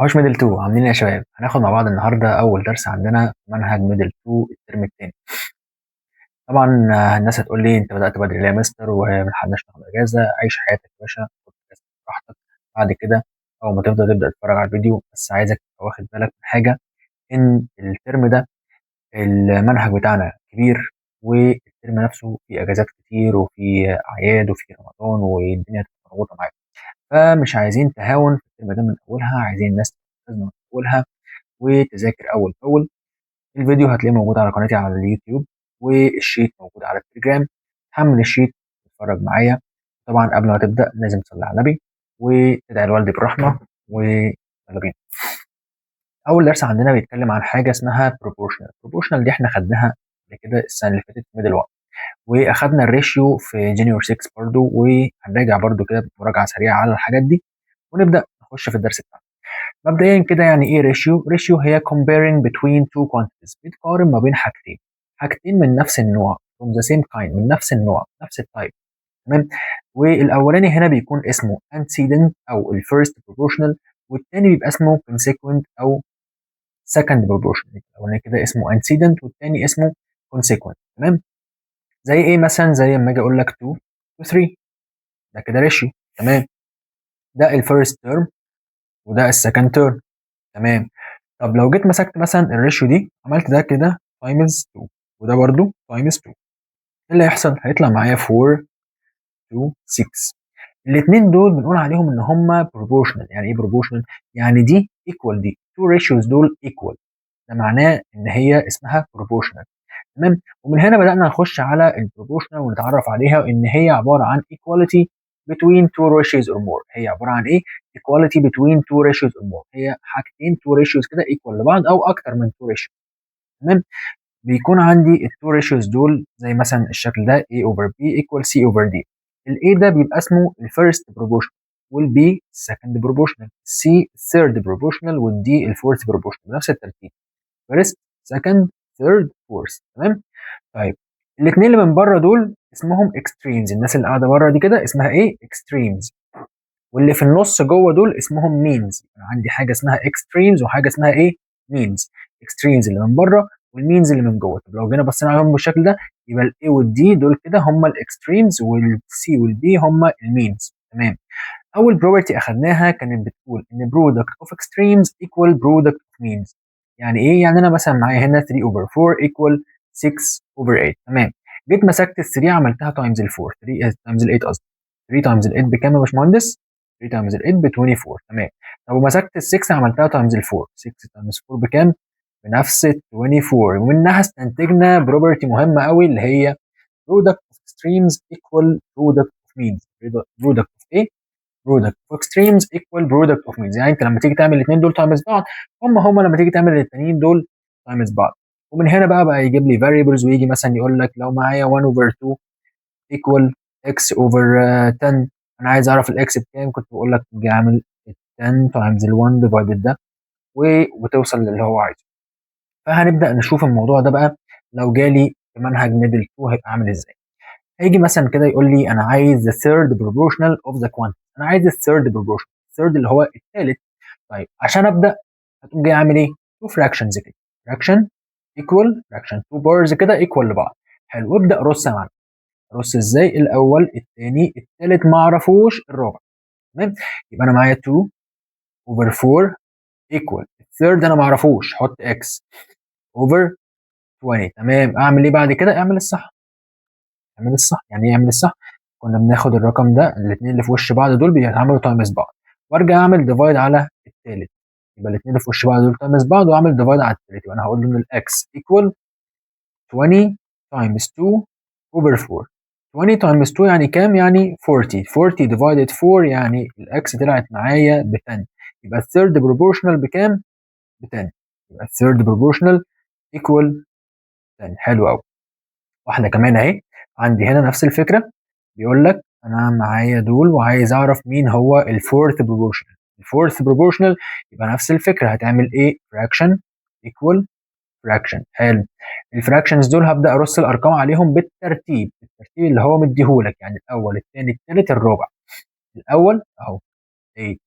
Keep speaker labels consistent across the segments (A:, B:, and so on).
A: وحوش ميدل 2 عاملين ايه يا شباب؟ هناخد مع بعض النهارده اول درس عندنا في منهج ميدل 2 الترم الثاني. طبعا الناس هتقول لي انت بدات بدري ليه يا مستر وملحقناش ناخد اجازه؟ عيش حياتك يا باشا، خد اجازتك براحتك. بعد كده اول ما تبدا تتفرج على الفيديو، بس عايزك تبقى واخد بالك من حاجه، ان الترم ده المنهج بتاعنا كبير، والترم نفسه فيه اجازات كتير وفي اعياد وفي رمضان والدنيا تبقى مضغوطه معاك. فمش عايزين تهاون في الترم ده من اولها، عايزين الناس تلتزم من اولها وتذاكر اول باول. الفيديو هتلاقيه موجود على قناتي على اليوتيوب، والشيت موجود على التليجرام. حمل الشيت واتفرج معايا. طبعا قبل ما تبدا لازم تصلي على النبي وتدعي لوالدي بالرحمه ويلا بينا. اول درس عندنا بيتكلم عن حاجه اسمها بروبورشنال دي احنا خدناها قبل كده السنه اللي فاتت في ميدل 1، واخدنا الريشيو في جونيور 6 برضو، وهنراجع برضو كده بمراجعه سريعه على الحاجات دي ونبدا نخش في الدرس بتاعنا. مبدئيا كده يعني ايه ريشيو؟ ريشيو هي comparing between two quantities، بتقارن ما بين حاجتين من نفس النوع from the same kind، من نفس النوع نفس التايب. تمام. والاولاني هنا بيكون اسمه antecedent او الفيرست proportional، والتاني بيبقى اسمه consequent او second proportional. الاولاني كده اسمه antecedent والتاني اسمه consequent. تمام. زي ايه مثلا؟ زي لما اجي اقول لك 2 و 3، ده كده ريشيو. تمام. ده الفيرست تيرم وده السكند تيرم. تمام. طب لو جيت مسكت مثلا الريشيو دي، عملت ده كده تايمز 2 وده برضو تايمز 2، ايه اللي هيحصل؟ هيطلع معايا 4 2 6. الاثنين دول بنقول عليهم ان هم بروبورشنال. يعني ايه بروبورشنال؟ يعني دي ايكوال، دي تو ريشيوز دول ايكوال، ده معناه ان هي اسمها بروبورشنال. تمام. ومن هنا بدأنا نخش على البروبورشنال ونتعرف عليها، ان هي عبارة عن equality between two ratios or more. هي عبارة عن ايه؟ equality between two ratios or more، هي حاجتين two ratios كده equal لبعض او اكتر من two ratios. تمام. بيكون عندي التو ريشيوز دول زي مثلا الشكل ده A over B equal C over D. ال A ده بيبقى اسمه الفيرست بروبورشنال، وال B السكند بروبورشنال، C الثيرد بروبورشنال، وال D الفورث بروبورشنال بنفس الترتيب: فيرست سكند ثيرد فورث. تمام. طيب الاثنين اللي من بره دول اسمهم اكستريمز، الناس اللي قاعده بره دي كده اسمها ايه؟ اكستريمز. واللي في النص جوه دول اسمهم مينز. يعني عندي حاجه اسمها اكستريمز وحاجه اسمها ايه؟ مينز. اكستريمز اللي من بره والمينز اللي من جوه. طب لو جينا بصينا عليهم بالشكل ده، يبقى الاي والدي دول كده هم الاكستريمز، والسي والبي هم المينز. تمام. اول بروبرتي اخذناها كانت بتقول ان برودكت اوف اكستريمز ايكوال برودكت اوف مينز. يعني ايه؟ يعني انا مثلا معايا هنا 3 اوفر 4 ايكوال 6 اوفر 8. تمام. جيت مسكت ال 3 عملتها تايمز ال 4، 3 تايمز ال 8 قصدي. 3 تايمز ال 8 بكام يا باشمهندس؟ 3 تايمز ال 8 ب 24. تمام. طب ومسكت ال 6 عملتها تايمز ال 4، 6 تايمز 4 بكام؟ بنفس ال 24. ومنها استنتجنا بروبرتي مهمه قوي اللي هي برودكت اوف اكستريمز ايكوال برودكت اوف مينز. برودكت اوف ايه؟ برودكت اوف اكستريمز ايكوال برودكت اوف مينز. يعني انت لما تيجي تعمل الاثنين دول تايمز بعض، هم لما تيجي تعمل الاثنين دول تايمز بعض. ومن هنا بقى يجيب لي variables، ويجي مثلا يقول لك لو معايا 1 over 2 equal x over 10، انا عايز اعرف الاكس بكام، كنت بقول لك تيجي عامل 10 times ال 1 divided ده وتوصل للي هو عايزه. فهنبدا نشوف الموضوع ده بقى لو جالي في منهج ميدل 2 هيبقى عامل ازاي. هيجي مثلا كده يقول لي انا عايز the third proportional of the quantity، انا عايز الثيرد proportional، الثيرد اللي هو الثالث. طيب عشان ابدا هتقوم جاي اعمل ايه؟ تو فراكشنز كده، فراكشن ايكوال فراكشن، تو بارز كده ايكوال لبعض. حلو. وابدا رص يا معلم. رص ازاي؟ الاول الثاني الثالث ما اعرفوش الرابع. تمام. يبقى انا معايا 2 اوفر 4 ايكوال الثيرد انا ما اعرفوش، حط اكس اوفر 20. تمام. اعمل ايه بعد كده؟ اعمل الصح. اعمل الصح. يعني ايه اعمل الصح؟ كنا بناخد الرقم ده، الاثنين اللي في وش بعض دول بيتعملوا تايمز بعض، وارجع اعمل ديفايد على الثالث. يبقى الاثنين اللي في وش بعض دول تايمز بعض، واعمل ديفايد على الثالث. يبقى انا هقول له ان الاكس ايكوال 20 تايمز 2 اوفر 4. 20 تايمز 2 يعني كام؟ يعني 40. 40 ديفايدد 4 يعني الاكس طلعت معايا ب 10. يبقى الثيرد بروبورشنال بكام؟ ب 10. يبقى الثيرد بروبورشنال ايكوال 10. حلو قوي. واحده كمان اهي عندي هنا نفس الفكره، بيقول لك انا معايا دول وعايز اعرف مين هو الفورث بروبورشنال. الفورث بروبورشنال يبقى نفس الفكره، هتعمل ايه؟ فراكشن ايكوال فراكشن. حلو. الفراكشنز دول هبدا ارص الارقام عليهم بالترتيب، الترتيب اللي هو مديهولك، يعني الاول الثاني الثالث الرابع. الاول اهو 8،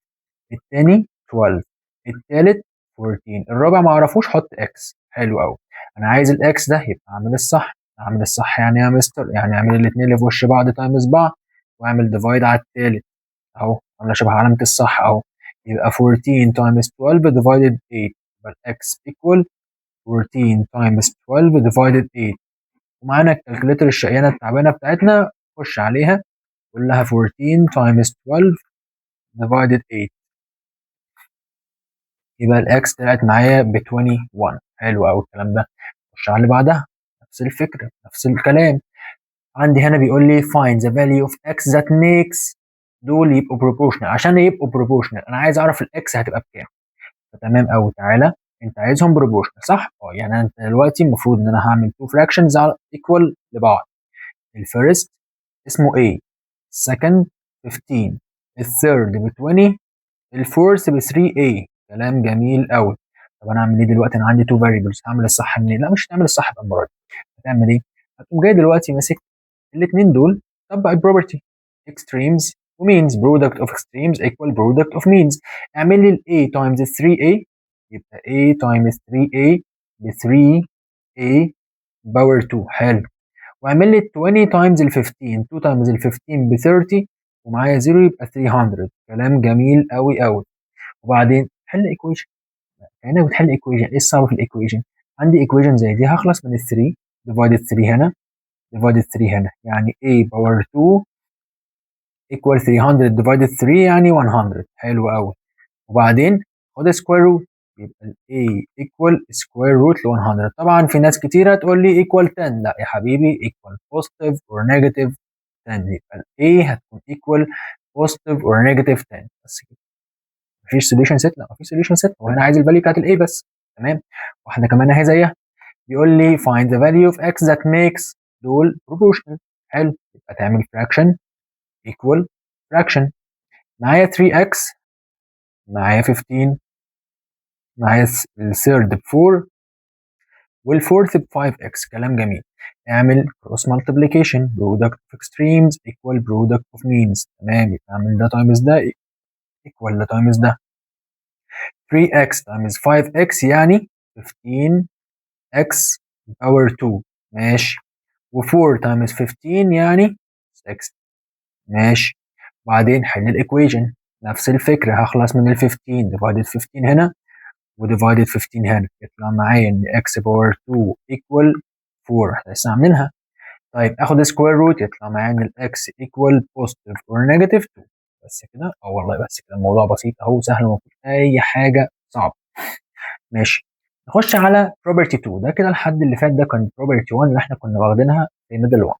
A: الثاني 12، التالت 14. الرابع ما اعرفوش، حط اكس. حلو قوي. انا عايز الاكس ده يبقى اعمل الصح. اعمل الصح يعني إيه يا مستر؟ يعني اعمل الاثنين اللي في وش بعض تايمز بعض، واعمل ديفايد على التالت اهو، عامله شبه علامه الصح اهو. يبقى 14 تايمز 12 ديفايدد 8. يبقى الاكس ايكوال 14 تايمز 12 ديفايدد 8. ومعانا الكالكوليتر الشقيانه التعبانه بتاعتنا، خش عليها قول لها 14 تايمز 12 ديفايدد 8. يبقى الاكس طلعت معايا ب 21. حلو قوي الكلام ده. خش على اللي بعدها، نفس الفكره نفس الكلام. عندي هنا بيقول لي find the value of x that makes دول يبقوا proportional. عشان يبقوا proportional انا عايز اعرف الاكس هتبقى بكام. فتمام قوي، تعالى انت عايزهم proportional صح؟ يعني انت دلوقتي المفروض ان انا هعمل two fractions على equal لبعض. الفيرست اسمه A، السكند 15، الثيرد ب 20، الفورث ب 3A. كلام جميل قوي. طب انا اعمل ايه دلوقتي؟ انا عندي تو فاريبلز، هعمل الصح منين؟ لا مش هتعمل الصح بالمره دي. هتعمل ايه؟ هتقوم جاي دلوقتي ماسك الاثنين دول، طبق البروبرتي extremes و means. product of extremes equal product of means. اعمل لي ال A times 3A، يبقى A times 3A ب 3A باور 2. حلو. واعمل لي 20 تايمز ال 15، 2 تايمز ال 15 ب 30 ومعايا 0 يبقى 300. كلام جميل قوي قوي. وبعدين حل ايكويشن. هنا بتحل ايكويشن، ايه الصعب في الايكويشن؟ عندي ايكويشن زي دي، هخلص من ال 3 ديفايدد 3 هنا ديفايدد 3 هنا، يعني a باور 2 ايكوال 300 ديفايدد 3 يعني 100. حلو قوي. وبعدين خد سكوير روت، يبقى ال a ايكوال سكوير روت ل 100. طبعا في ناس كتيره تقول لي ايكوال 10، لا يا حبيبي ايكوال بوزيتيف اور نيجاتيف 10. يبقى ال a هتكون ايكوال بوزيتيف اور نيجاتيف 10 بس كده. مفيش سوليوشن سيت؟ لا مفيش سوليوشن سيت، وهنا عايز الفاليو بتاعت الاي بس. تمام. واحده كمان اهي زيها، بيقول لي find the value of x that makes دول proportional. حلو. يبقى تعمل fraction equal fraction. معايا 3x، معايا 15، معايا الثيرد ب 4 والفورث ب 5x. كلام جميل. اعمل cross multiplication product of extremes equal product of means. تمام. يبقى اعمل ده تايمز ده equal ده تايمز ده. 3x times 5x يعني 15x power 2. ماشي. و4 times 15 يعني 6. ماشي. بعدين حل الايكويشن، نفس الفكره، هخلص من ال 15 ديفايدد 15 هنا وديفايدد 15 هنا، يطلع معايا ان x باور 2 ايكوال 4. احنا لسه عاملينها. طيب اخد سكوير روت، يطلع معايا ان الاكس ايكوال بوزيتيف اور نيجاتيف 2. بس كده؟ اه والله بس كده، الموضوع بسيط اهو سهل، وما فيهوش اي حاجه صعبه. ماشي. نخش على بروبرتي 2. ده كده الحد اللي فات ده كان بروبرتي 1 اللي احنا كنا واخدينها في ميدل 1.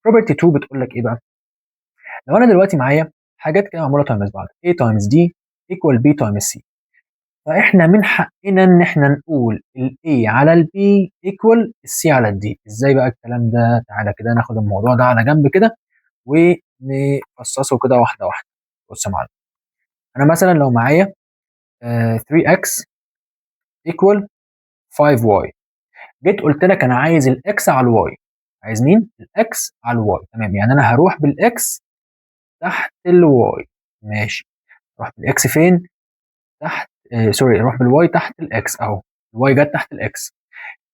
A: بروبرتي 2 بتقول لك ايه بقى؟ لو انا دلوقتي معايا حاجات كده معموله تايمز بعض، A تايمز D ايكوال B تايمز C، فاحنا من حقنا ان احنا نقول ال A على ال B ايكوال ال C على ال D. ازاي بقى الكلام ده؟ تعالى كده ناخد الموضوع ده على جنب كده ونفصصه كده واحده واحده. بص يا معلم، انا مثلا لو معايا 3x ايكوال 5y، جيت قلت لك انا عايز الاكس على الواي. عايز مين؟ الاكس على الواي. تمام. يعني انا هروح بالاكس تحت الواي. ماشي. اروح بالاكس فين؟ تحت سوري، اروح بالواي تحت الاكس اهو. الواي جت تحت الاكس.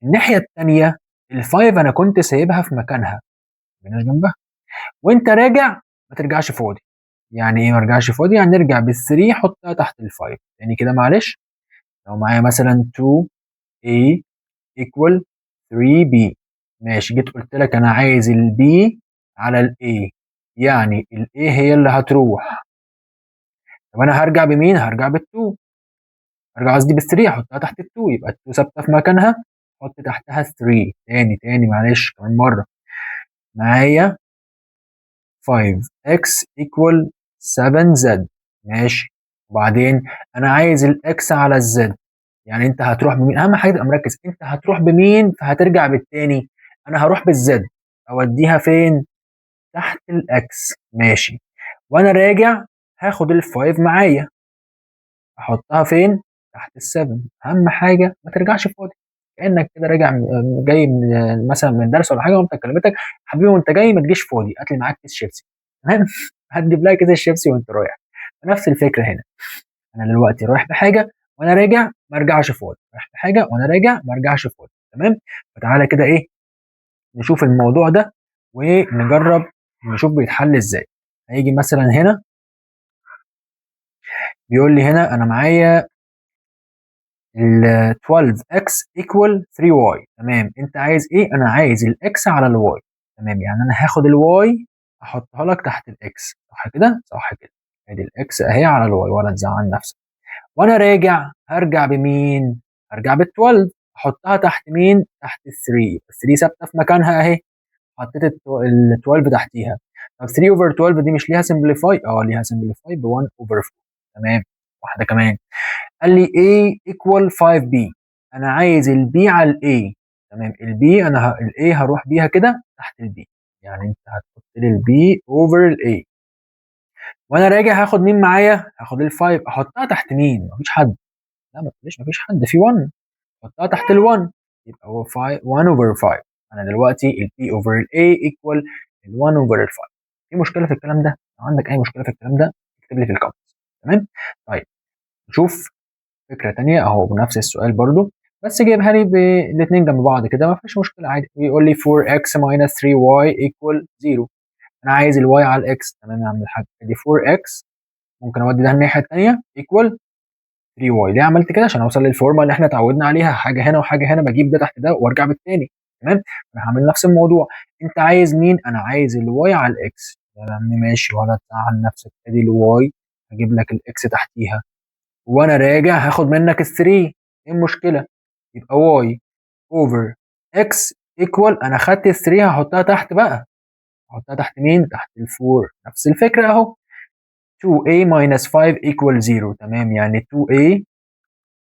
A: الناحيه الثانيه الفايف انا كنت سايبها في مكانها، مش جنبها. وانت راجع ما ترجعش فاضي. يعني ايه ما ارجعش فاضي؟ يعني نرجع بال3 حطها تحت الفايف يعني كده. معلش، لو معايا مثلا 2a equal 3b، ماشي، جيت قلت لك انا عايز البي على الاي، يعني الاي هي اللي هتروح. طب انا هرجع بمين؟ هرجع بال2. هرجع قصدي بال3 احطها تحت ال2، يبقى ال2 ثابته في مكانها، احط تحتها 3. تاني معلش كمان مره. معايا 5x equal 7z. ماشي. وبعدين انا عايز الاكس على الزد، يعني انت هتروح بمين؟ اهم حاجه تبقى مركز، انت هتروح بمين فهترجع بالتاني. انا هروح بالزد، اوديها فين؟ تحت الاكس. ماشي. وانا راجع هاخد الفايف معايا، احطها فين؟ تحت السفن. اهم حاجه ما ترجعش فاضي، كانك كده راجع جاي من مثلا من درس ولا حاجه، وانت كلمتك حبيبي وانت جاي ما تجيش فاضي، هات لي معاك كيس شيبسي. تمام. هتجيب لها كيس الشيبسي وانت رايح. نفس الفكره هنا، انا دلوقتي رايح بحاجه وانا راجع ما ارجعش فاضي، رايح في حاجه وانا راجع ما ارجعش فاضي. تمام. فتعالى كده ايه نشوف الموضوع ده ونجرب نشوف بيتحل ازاي. هيجي مثلا هنا بيقول لي هنا انا معايا ال 12x equal 3y. تمام. انت عايز ايه؟ انا عايز الاكس على الواي. تمام. يعني انا هاخد الواي احطها لك تحت الاكس، صح كده؟ صح كده. ادي الاكس اهي على الواي، ولا تزعل نفسك. وانا راجع هرجع بمين؟ هرجع بال 12، احطها تحت مين؟ تحت ال 3. ال 3 ثابته في مكانها اهي، حطيت ال 12 تحتيها. طب 3 اوفر 12 دي مش ليها سمبليفاي؟ اه ليها سمبليفاي ب 1 اوفر 4. تمام. واحده كمان، قال لي A equal 5B. انا عايز البي على الاي. تمام. البي انا الاي هروح بيها كده تحت البي، يعني انت هتحط لي البي اوفر الاي. وانا راجع هاخد مين معايا؟ هاخد ال5 احطها تحت مين؟ مفيش حد. لا ما تقوليش مفيش حد، في 1. حطها تحت ال1 يبقى هو 5 1 اوفر 5. انا دلوقتي البي اوفر الاي ايكوال ال1 اوفر ال5. في مشكله في الكلام ده؟ لو عندك اي مشكله في الكلام ده اكتب لي في الكومنتس. تمام. طيب نشوف فكره ثانيه اهو بنفس السؤال برضو، بس جايبها لي بالاثنين جنب بعض كده، ما فيش مشكله عادي. بيقول لي 4x minus 3y equal 0. انا عايز الواي على الاكس. تمام يا عم الحاج. ادي 4x ممكن اودي ده الناحيه الثانيه equal 3y. ليه عملت كده؟ عشان اوصل للفورمه اللي احنا اتعودنا عليها، حاجه هنا وحاجه هنا، بجيب ده تحت ده وارجع بالتاني. تمام. انا هعمل نفس الموضوع. انت عايز مين؟ انا عايز الواي على الاكس. يا عم ماشي، ولا تزعل نفسك. ادي الواي هجيب لك الاكس تحتيها، وانا راجع هاخد منك ال3. ايه المشكله؟ يبقى واي اوفر اكس ايكوال، انا خدت ال3 هحطها تحت بقى. هحطها تحت مين؟ تحت ال4. نفس الفكره اهو. 2a minus 5 equal 0. تمام. يعني 2a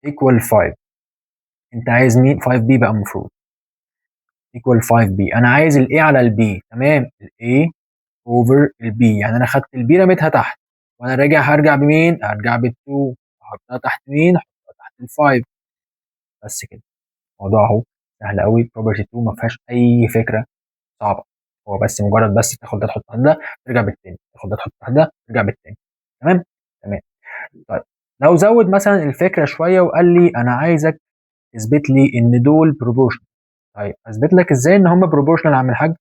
A: equal 5. انت عايز مين؟ 5b بقى المفروض equal 5b. انا عايز الاي على البي. تمام. الاي اوفر البي، يعني انا خدت البي رميتها تحت، وانا راجع هرجع بمين؟ هرجع بال2. احطها تحت مين؟ احطها تحت ال5. بس كده. الموضوع اهو سهل قوي. بروبرتي 2 ما فيهاش اي فكره صعبه. هو بس مجرد بس تاخد ده تحط ده ترجع بالتاني، تاخد ده تحط ده ترجع بالتاني. تمام. تمام. طيب لو زود مثلا الفكره شويه وقال لي انا عايزك تثبت لي ان دول بروبورشنال. طيب اثبت لك ازاي ان هم بروبورشنال يا عم الحاج؟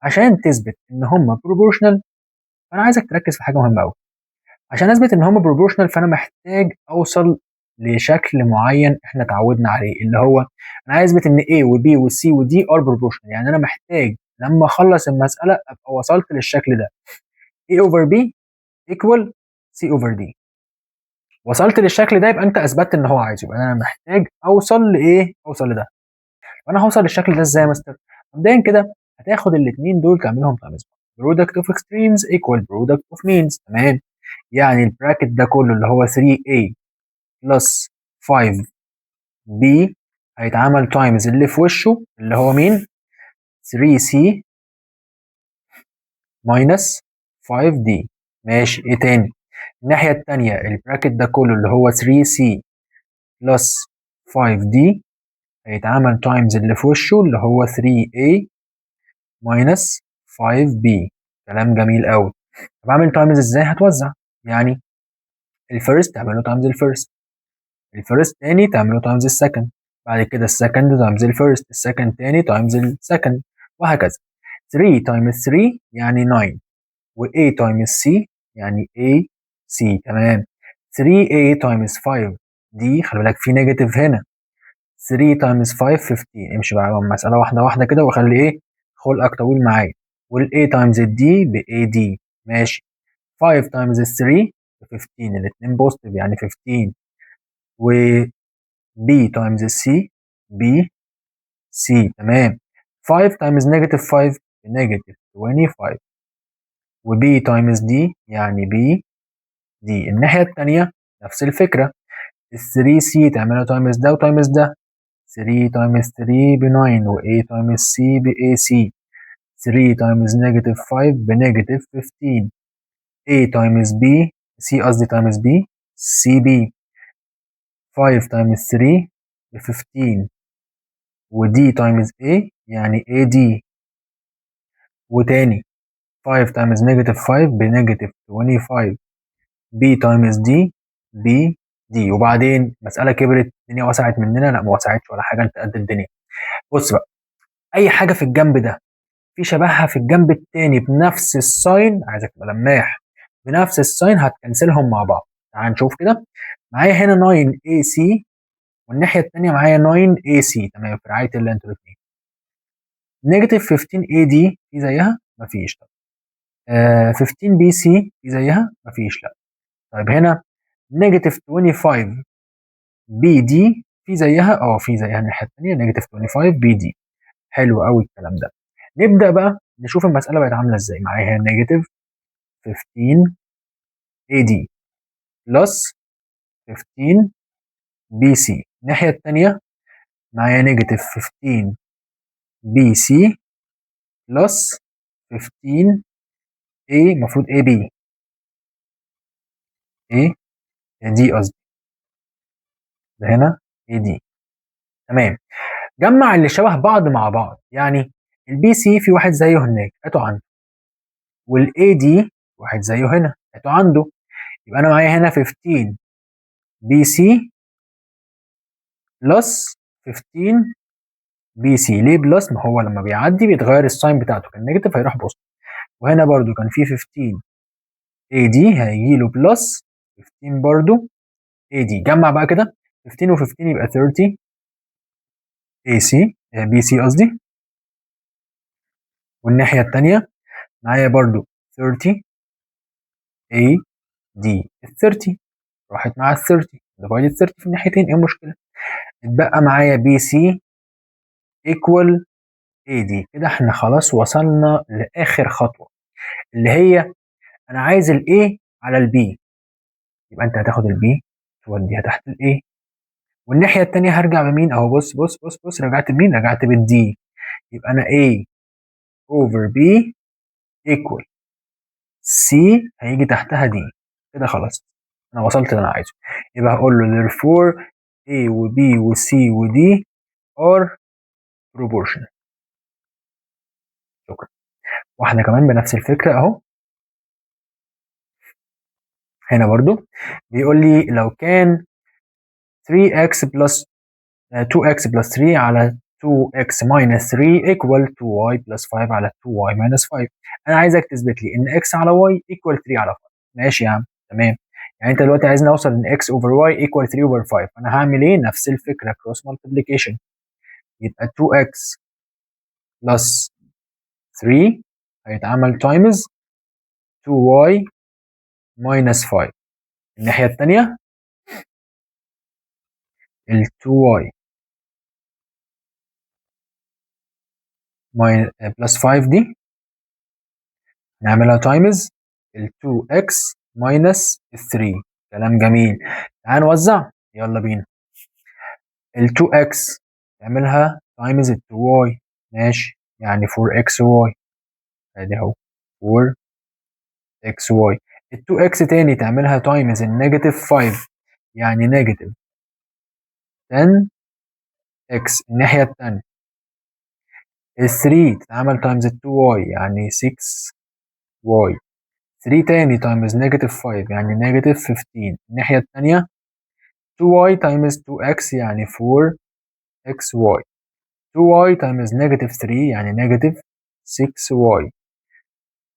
A: عشان تثبت ان هم بروبورشنال فانا عايزك تركز في حاجه مهمه قوي. عشان اثبت ان هم بروبورشنال فانا محتاج اوصل لشكل معين احنا اتعودنا عليه، اللي هو انا عايز اثبت ان A و B و C و D ار بروبورشنال. يعني انا محتاج لما اخلص المساله ابقى وصلت للشكل ده: A over B equal C over D. وصلت للشكل ده يبقى انت اثبتت ان هو عايز، يبقى انا محتاج اوصل لايه؟ اوصل لده. وانا هوصل للشكل ده ازاي يا مستر؟ مبدئيا كده هتاخد الاثنين دول تعملهم تايمز برودكت اوف اكستريمز ايكوال برودكت اوف مينز. تمام. يعني البراكت ده كله اللي هو 3a بلس 5b هيتعمل تايمز اللي في وشه اللي هو مين؟ 3c ماينس 5d. ماشي. ايه تاني؟ الناحية التانية البراكت ده كله اللي هو 3c بلس 5d هيتعمل تايمز اللي في وشه اللي هو 3a ماينس 5b. كلام جميل قوي. طب اعمل تايمز ازاي؟ هتوزع. يعني الفيرست تعمله تايمز الفيرست، الفيرست تاني تعمله تايمز السكند، بعد كده السكند تايمز الفيرست، السكند تاني تايمز السكند، وهكذا. 3 تايمز 3 يعني 9، و A تايمز C يعني AC. تمام. 3A تايمز 5 دي خلي بالك في نيجاتيف هنا. 3 تايمز 5 15. امشي بقى مسألة واحدة واحدة كده وخلي ايه خلقك طويل معايا. وال A تايمز ال D ب AD. ماشي. 5 تايمز 3 ب 15، الاثنين بوزيتيف يعني 15. و B تايمز C ب C. تمام. 5 تايمز نيجاتيف 5 بنيجاتيف 25. و B تايمز D يعني B D. الناحية التانية نفس الفكرة. ال 3C تعملها تايمز ده وتايمز ده. 3 تايمز 3 ب 9، و A تايمز C ب AC. 3 تايمز نيجاتيف 5 بنيجاتيف 15. A تايمز B C قصدي تايمز B CB. 5 تايمز 3 ب 15، و D تايمز A يعني AD. وتاني 5 تايمز نيجاتيف 5 بنيجاتيف 25. B تايمز D B دي. وبعدين مساله كبرت، الدنيا وسعت مننا، لا ما وسعتش ولا حاجه، انت قد الدنيا. بص بقى، اي حاجه في الجنب ده في شبهها في الجنب التاني بنفس الساين، عايزك تبقى لماح، بنفس الساين هتكنسلهم مع بعض. تعال نشوف كده. معايا هنا 9 اي سي، والناحيه التانيه معايا 9 اي سي، تمام، في رعايه الله انتوا الاثنين. نيجاتيف 15 اي دي في زيها؟ مفيش. طب 15 بي سي في زيها؟ مفيش، لا. طيب هنا نيجاتيف 25 بي دي في زيها؟ في زيها الناحيه الثانيه، نيجاتيف 25 بي دي. حلو قوي الكلام ده. نبدا بقى نشوف المساله بقت عامله ازاي. معايا هنا نيجاتيف 15 اي دي بلس 15 بي سي. الناحيه الثانيه معايا نيجاتيف 15 بي سي بلس 15 اي، المفروض اي بي، اي دي قصدي، ده هنا اي دي. تمام. جمع اللي شبه بعض مع بعض، يعني البي سي في واحد زيه هناك هاته عنده، والاي دي واحد زيه هنا هاته عنده. يبقى انا معايا هنا 15 بي سي بلس 15 بي سي. ليه بلس؟ ما هو لما بيعدي بيتغير الساين بتاعته، كان نيجاتيف هيروح بوست. وهنا برضو كان في 15 اي دي، هيجي له بلس 15 برضو اي دي. جمع بقى كده 15 و15 يبقى 30 اي سي، بي سي قصدي. والناحيه الثانيه معايا برضو 30 اي دي. ال 30 راحت مع ال 30، ديفايد 30 في الناحيتين، ايه المشكله؟ اتبقى معايا بي سي ايكوال اي دي. كده احنا خلاص وصلنا لاخر خطوه، اللي هي انا عايز الاي على البي. يبقى انت هتاخد البي توديها تحت الاي، والناحيه الثانيه هرجع بمين؟ اهو بص بص بص بص، رجعت بمين؟ رجعت بالدي. يبقى انا A over B equal C، هيجي تحتها دي. كده خلاص انا وصلت اللي انا عايزه. يبقى هقول له therefore A و B و C و D are proportional. شكرا. واحده كمان بنفس الفكره اهو. هنا برضو بيقول لي لو كان 3x plus 2x plus 3 على 2x minus 3 equal 2y plus 5 على 2y minus 5. انا عايزك تثبت لي ان x على y equal 3 على 5. ماشي يا عم، تمام. يعني انت دلوقتي عايزني اوصل ان x over y equal 3 over 5. انا هعمل ايه؟ نفس الفكره، cross multiplication. يبقى 2x plus 3 هيتعمل times 2y minus 5. الناحيه الثانيه ال 2y plus 5 دي نعملها تايمز ال 2x minus ال 3. كلام جميل. تعال نوزع، يلا بينا. ال 2x تعملها تايمز ال 2y، ماشي، يعني 4xy. ادي اهو 4xy. ال 2x تاني تعملها تايمز النيجاتيف 5، يعني نيجاتيف 10x الناحية التانية. ال 3 تتعمل تايمز ال 2y، يعني 6y. 3 تاني تايمز نيجاتيف 5، يعني نيجاتيف 15 الناحية التانية. 2y times 2x يعني 4xy. 2y times negative 3 يعني negative 6y.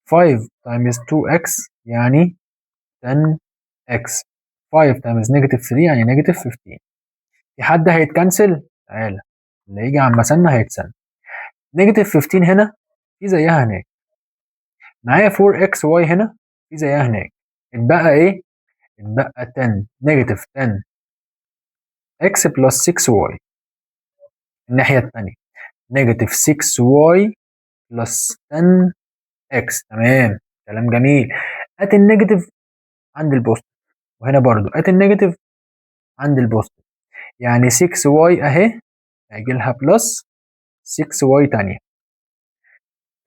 A: 5 times 2x يعني 10x. 5 times negative 3 يعني negative 15. في حد هيتكنسل؟ تعالى، اللي يجي عن مثلنا هيتسن. negative 15 هنا في زيها هناك، معايا 4xy هنا في زيها هناك. اتبقى ايه؟ اتبقى 10 negative 10x plus 6y. الناحية التانية نيجاتيف 6y بلس 10x. تمام، كلام جميل. ات النيجاتيف عند البوست، وهنا برضو ات النيجاتيف عند البوست، يعني 6y اهي هيجي لها بلس 6y تانية.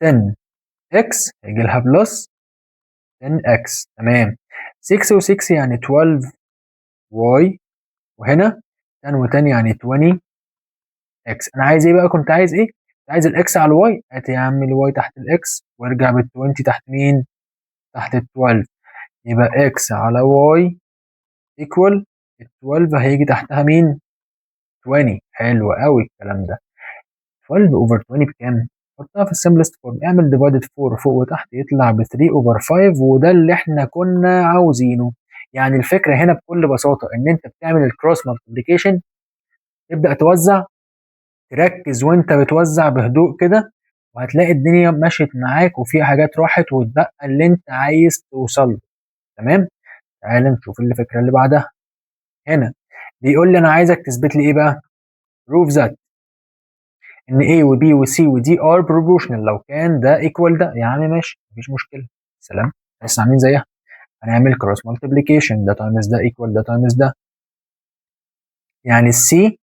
A: 10x هيجي لها بلس 10x. تمام. 6 و6 يعني 12y، وهنا 10 و10 يعني 20x. انا عايز ايه بقى؟ كنت عايز ايه؟ عايز الاكس على الواي. هات يا عم الواي تحت الاكس، وارجع بال 20 تحت مين؟ تحت ال 12. يبقى x على y equal ال12 هيجي تحتها مين؟ 20. حلو قوي الكلام ده. 12 اوفر 20 بكام؟ حطها في السمبلست فورم، اعمل ديفايدد 4 فوق وتحت يطلع ب 3 اوفر 5، وده اللي احنا كنا عاوزينه. يعني الفكره هنا بكل بساطه ان انت بتعمل الكروس مالتيبليكيشن، تبدا توزع، تركز وانت بتوزع بهدوء كده، وهتلاقي الدنيا مشيت معاك وفي حاجات راحت واتبقى اللي انت عايز توصل له. تمام. تعال نشوف الفكره اللي بعدها. هنا بيقول لي انا عايزك تثبت لي ايه بقى؟ prove that ان A و B و C و D are proportional لو كان ده equal ده. يا عم ماشي مفيش مشكله. سلام. لسه عاملين زيها. هنعمل cross multiplication، ده times ده equal ده times ده. يعني ال C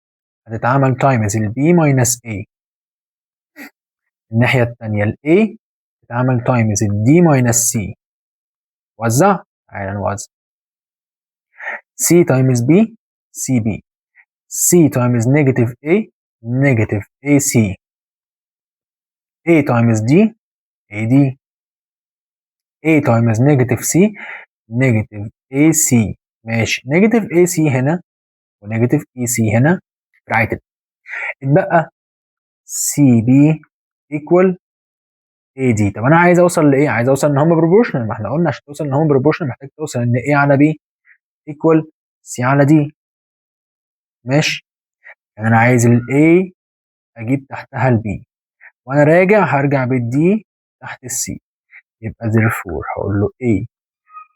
A: هتتعمل times ال B minus A. الناحيه الثانيه ال A هتتعمل times ال D minus C. وزع. تعالى نوزع. C times B CB. C times negative A negative AC. A times D AD. A times negative C نيجاتيف اي سي. ماشي، نيجاتيف اي سي هنا ونيجاتيف اي سي هنا براكت، اتبقى سي بي ايكوال اي دي. طب انا عايز اوصل لايه؟ عايز اوصل ان هم بروبورشنال. ما احنا قلنا عشان توصل ان هم بروبورشنال محتاج توصل ان اي على بي ايكوال سي على دي. ماشي، يعني انا عايز الاي اجيب تحتها البي، وانا راجع هرجع بالدي تحت السي. يبقى therefore هقول له A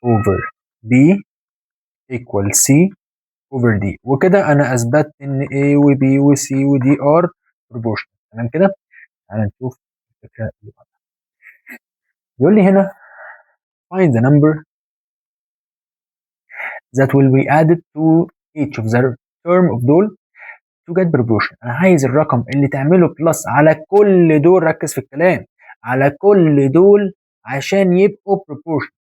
A: over B equal C اوفر دي. وكده انا اثبتت ان A و B و C و D are proportional. تمام كده. تعالى نشوف الفكره اللي بعدها. بيقول لي هنا find the number that will be added to each of the term of دول to get proportion. انا عايز الرقم اللي تعمله بلس على كل دول، ركز في الكلام، على كل دول عشان يبقوا proportional.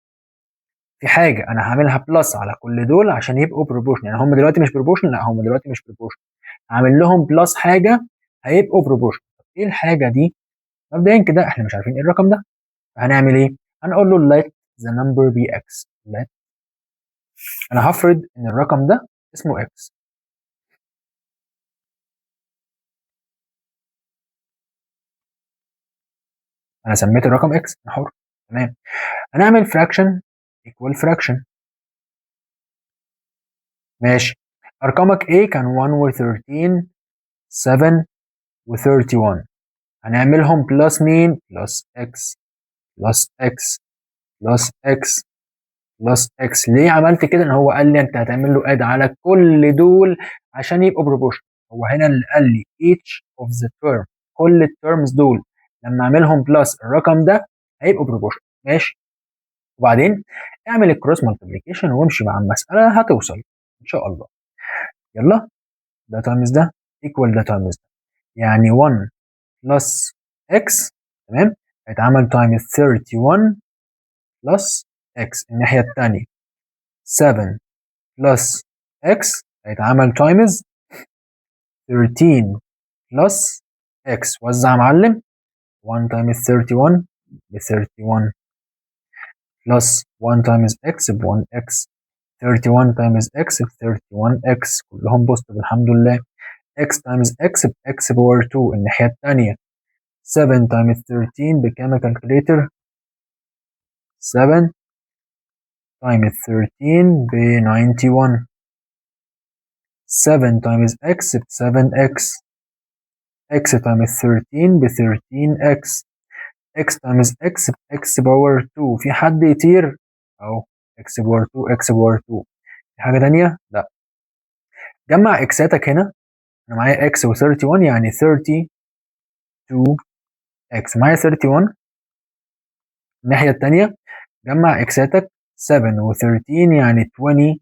A: في حاجه انا هعملها بلس على كل دول عشان يبقوا proportional. يعني هم دلوقتي مش proportional، لا هم دلوقتي مش proportional، هعمل لهم بلس حاجه هيبقوا proportional. طب ايه الحاجه دي؟ مبدئيا كده احنا مش عارفين ايه الرقم ده، هنعمل ايه؟ هنقول له let the number be x. let، انا هفرض ان الرقم ده اسمه x. انا سميت الرقم x، انا حر. تمام. هنعمل fraction equal fraction. ماشي. ارقامك a كان 1 و 13 7 و 31. هنعملهم بلس مين؟ بلس x بلس x بلس x بلس x. ليه عملت كده؟ ان هو قال لي انت هتعمل له اد على كل دول عشان يبقوا بروبوشن. هو هنا اللي قال لي each of the term، كل الترمز دول لما اعملهم بلس الرقم ده هيبقوا بروبوشن. ماشي. وبعدين اعمل الكروس مالتيبليكيشن وامشي مع المساله هتوصل ان شاء الله. يلا. ده تايمز ده ايكوال ده تايمز ده، يعني 1 بلس x. تمام. هيتعمل تايمز 31 بلس x. الناحيه الثانيه 7 بلس x هيتعمل تايمز 13 بلس x. وزع يا معلم. 1 تايمز 31 ب 31 بلس 1 تايمز x ب 1x. 31 تايمز x ب 31x، كلهم بوزيتيف الحمد لله. x تايمز x ب x باور 2. الناحية الثانية 7 تايمز 13 بكام يا كالكوليتر؟ 7 تايمز 13 ب 91. 7 تايمز x ب 7x. x تايمز 13 ب 13x. x تايمز x ب x باور 2. في حد يطير؟ اهو x باور 2 x باور 2. في حاجة تانية؟ لا. جمع اكساتك هنا. انا معايا x و31 يعني 32x. معايا 31. الناحية التانية جمع اكساتك 7 و13 يعني 20x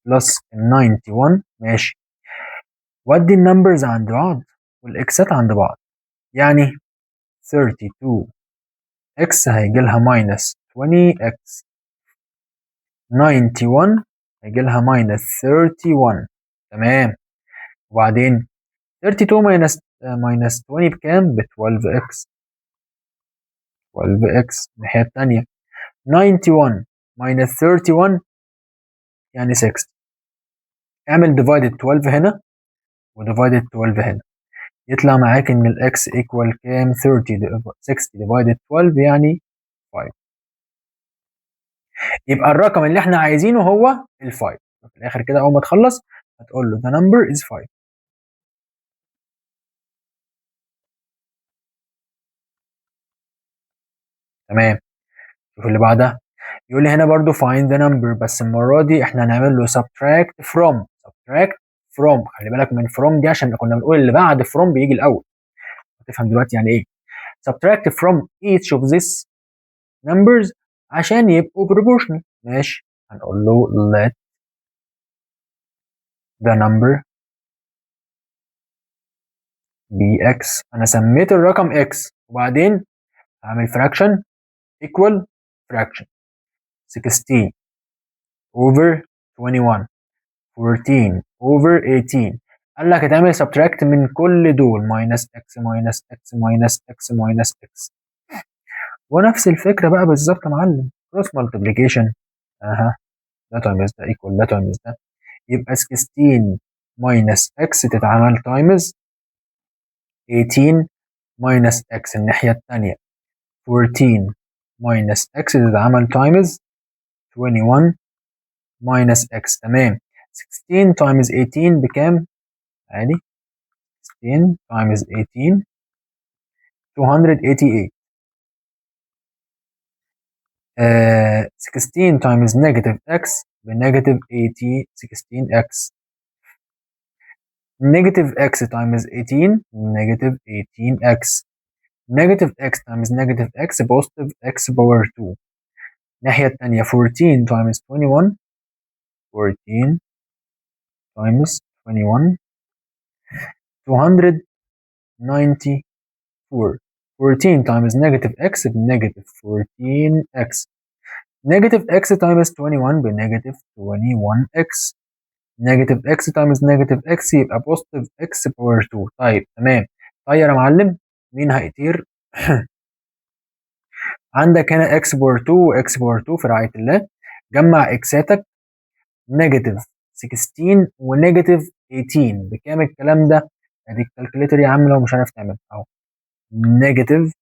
A: بلس 91. ماشي. ودي النمبرز عند بعض والاكسات عند بعض، يعني 32x هيجي لها minus 20x. 91 هيجي لها minus 31. تمام. وبعدين 32 minus 20 بكام؟ ب 12x. 12x. الناحية التانية 91 minus 31 يعني 60. اعمل divided 12 هنا وdivided 12 هنا، يطلع معاك ان الاكس ايكوال كام؟ 60 divided 12 يعني 5. يبقى الرقم اللي احنا عايزينه هو ال 5. في الاخر كده اول ما تخلص هتقول له the number is 5. تمام. شوف اللي بعدها، يقول لي هنا برضو find the number، بس المرة دي احنا هنعمل له subtract from. خلي بالك من from دي عشان كنا بنقول اللي بعد from بيجي الأول. هتفهم دلوقتي يعني ايه subtract from each of these numbers عشان يبقوا proportional. ماشي، هنقول له let the number be x. أنا سميت الرقم x وبعدين هعمل fraction equal fraction 16 over 21 14 over 18. قال لك هتعمل subtract من كل دول minus x minus x minus x minus x. ونفس الفكرة بقى بالظبط يا معلم cross multiplication. اها، ده times ده equal ده times ده، يبقى 16 minus x تتعمل times 18 minus x الناحية التانية، 14 minus x تتعمل times 21 minus x. تمام. 16 times 18 بكام؟ عادي 16 times 18 288. 16 times negative x بنيجاتيف 80 16x. negative x times 18 negative 18x. negative x times negative x positive x power 2. الناحية التانية 14 times 21 14 times 21 294. 14 times negative x بنيجاتيف 14x. negative x times 21 بنيجاتيف 21x. negative x times negative x يبقى positive x power 2. طيب تمام، طير يا معلم، مين هيطير؟ عندك هنا x power 2 و x power 2 في رعاية الله. جمع اكساتك negative 16 و negative 18 بكام الكلام ده؟ ادي الكالكوليتر يا عم لو مش عارف تعمل اهو negative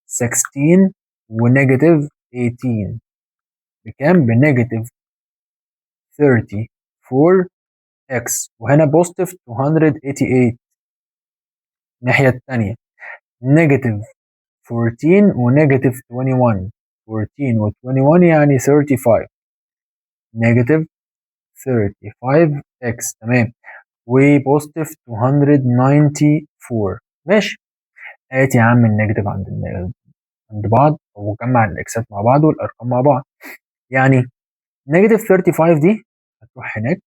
A: 16 و negative 18 بكام؟ بنيجاتيف 34 x وهنا بوزيتيف 288 الناحية التانية نيجاتيف 14 ونيجاتيف 21. 14 و 21 يعني 35 نيجاتيف 35 x. تمام، وبوزيتيف 294. ماشي، هات يا عم النيجاتيف عند بعض وجمع الاكسات مع بعض والارقام مع بعض. يعني نيجاتيف 35 دي هتروح هناك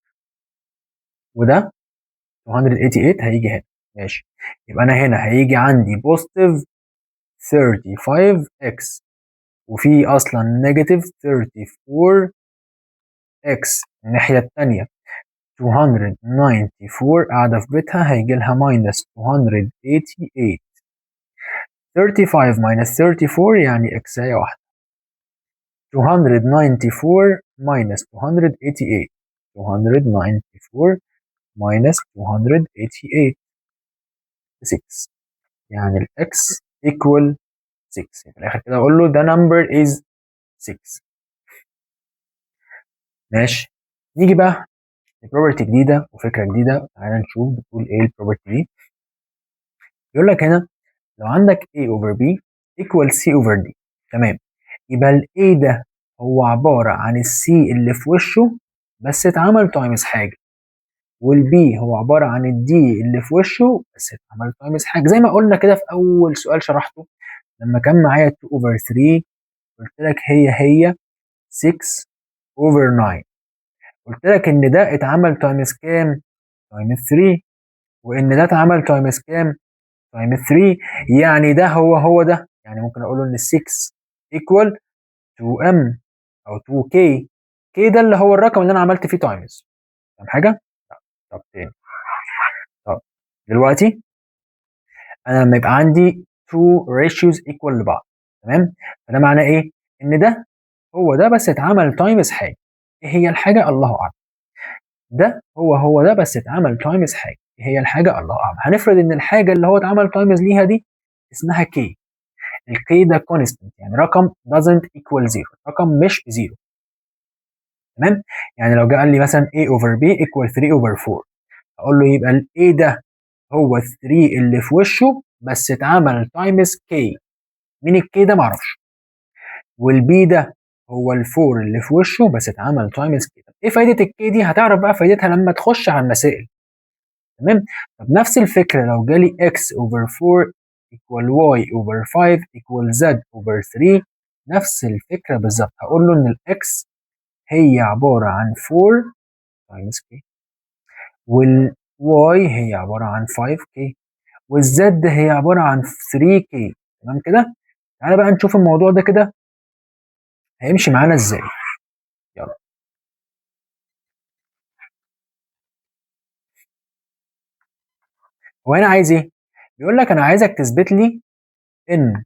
A: وده 288 هيجي هنا. ماشي، يبقى انا هنا هيجي عندي بوزيتيف 35 x وفي اصلا نيجاتيف 34 x. الناحيه الثانيه 294 قاعده في بيتها هيجي لها ماينس 288. 35 minus 34 يعني اكسايه واحده. 294 minus 288. 294 minus 288 6. يعني الاكس equal 6. في الاخر كده اقول له the number is 6. ماشي، نيجي بقى لبروبرتي جديده وفكره جديده. تعالى نشوف بتقول ايه البروبرتي دي. يقول لك هنا لو عندك a over b equal c over d. تمام، يبقى ال a ده هو عباره عن ال c اللي في وشه بس اتعمل تايمز حاجه، وال b هو عباره عن ال d اللي في وشه بس اتعمل تايمز حاجه، زي ما قلنا كده في اول سؤال شرحته لما كان معايا 2 over 3 قلت لك هي 6 over 9. قلت لك ان ده اتعمل تايمز كام؟ تايمز 3. وان ده اتعمل تايمز كام؟ تايمز 3. يعني ده هو ده، يعني ممكن اقول ان 6 ايكوال 2m او 2k. k ده اللي هو الرقم اللي انا عملت فيه تايمز. فاهم حاجه؟ طب تاني. طب دلوقتي انا لما يبقى عندي 2 ratios equal لبعض، تمام، فده معناه ايه؟ ان ده هو ده بس اتعمل تايمز حاجه. ايه هي الحاجه؟ الله اعلم. ده هو ده بس اتعمل تايمز حاجه، إيه هي الحاجه؟ الله اعلم. هنفرض ان الحاجه اللي هو اتعمل تايمز ليها دي اسمها كي. الكي ده كونستنت، يعني رقم doesn't equal zero، رقم مش بزيرو. تمام؟ يعني لو جه قال لي مثلا a over b equal 3 over 4، اقول له يبقى ال a ده هو 3 اللي في وشه بس اتعمل تايمز k. مين الكي ده؟ معرفش. والبي ده هو الفور اللي في وشه بس اتعمل تايمز كي. ايه فايده الكي دي؟ هتعرف بقى فايدتها لما تخش على المسائل. تمام؟ طب نفس الفكره لو جالي x over 4 equal y over 5 equal z over 3، نفس الفكره بالظبط. هقول له ان الاكس هي عباره عن 4 تايمز k، والواي هي عباره عن 5k، والزد هي عباره عن 3k. تمام كده؟ تعالى بقى نشوف الموضوع ده كده هيمشي معانا ازاي. يلا. هو هنا عايز ايه؟ بيقول لك انا عايزك تثبت لي ان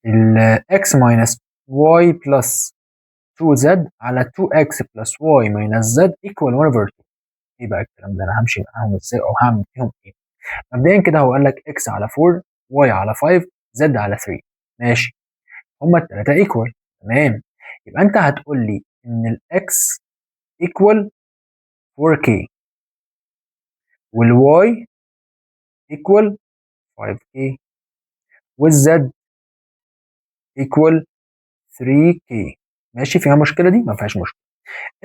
A: ال x minus y plus 2z على 2x plus y minus z equal 1 over 2. ايه بقى الكلام ده؟ انا همشي معاهم ازاي او هعمل فيهم ايه؟ مبدئيا كده هو قال لك x على 4 y على 5 z على 3. ماشي، هما الثلاثه equal. تمام، يبقى انت هتقول لي ان الاكس equal 4k والواي equal 5k والزد equal 3k. ماشي، فيها مشكله دي؟ ما فيهاش مشكله.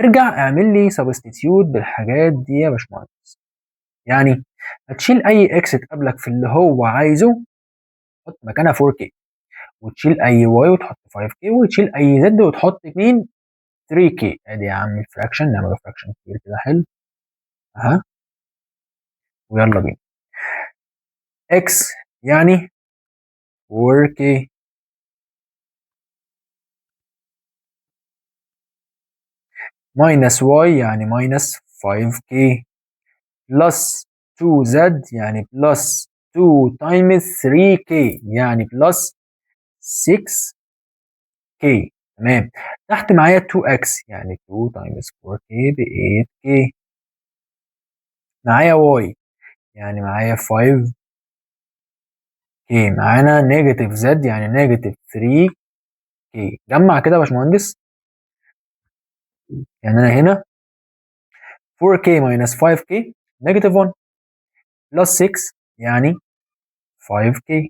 A: ارجع اعمل لي سبستيتيوت بالحاجات دي يا باشمهندس. يعني هتشيل اي اكس تقابلك في اللي هو عايزه، تحط مكانها 4k، وتشيل اي واي وتحط 5k، وتشيل اي زد وتحط مين؟ 3k. ادي يا عم الفراكشن، نعمل فراكشن كتير كده حلو. اها، ويلا بينا. اكس يعني 4k ماينس واي يعني ماينس 5k بلس 2z يعني بلس 2 تايمز 3k يعني بلس 6k. تمام، تحت معايا 2x يعني 2 تايمز 4k ب 8k. معايا y يعني معايا 5k. معانا نيجاتيف z يعني نيجاتيف 3k. جمع كده يا باشمهندس. يعني انا هنا 4k minus 5k نيجاتيف 1 بلس 6 يعني 5k.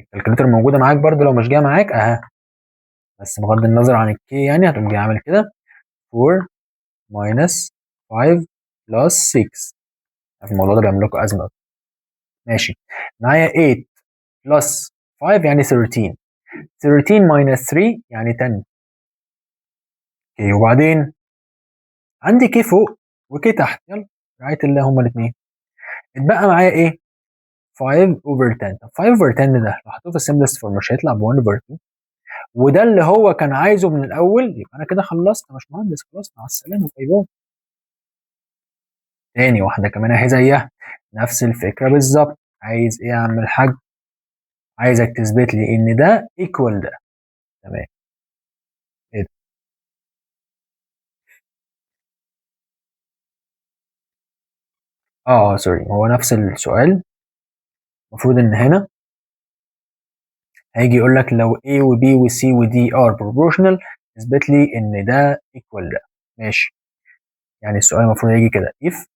A: الكالكوليتر موجوده معاك برضو لو مش جايه معاك اها، بس بغض النظر عن الكي يعني هتقوم جاي عامل كده 4 minus 5 plus 6. الموضوع ده بيعمل لكم ازمه. ماشي، معايا 8 plus 5 يعني 13. 13 minus 3 يعني 10. اوكي، وبعدين عندي كي فوق وكي تحت، يلا رعاية الله هما الاثنين. اتبقى معايا ايه؟ 5 over 10. طب 5 over 10 ده لو حطيته في السمبلست فورم مش هيطلع ب 1 over 2؟ وده اللي هو كان عايزه من الاول. يبقى انا كده خلصت يا باشمهندس، خلاص مع السلامه، باي باي. تاني واحده كمان اهي زيها، نفس الفكره بالظبط. عايز ايه يا عم الحاج؟ عايزك تثبت لي ان ده ايكوال ده. تمام. ايه ده؟ سوري، هو نفس السؤال. المفروض ان هنا هيجي يقول لك لو A و B و C و D are proportional اثبت لي ان ده equal ده. ماشي، يعني السؤال المفروض يجي كده if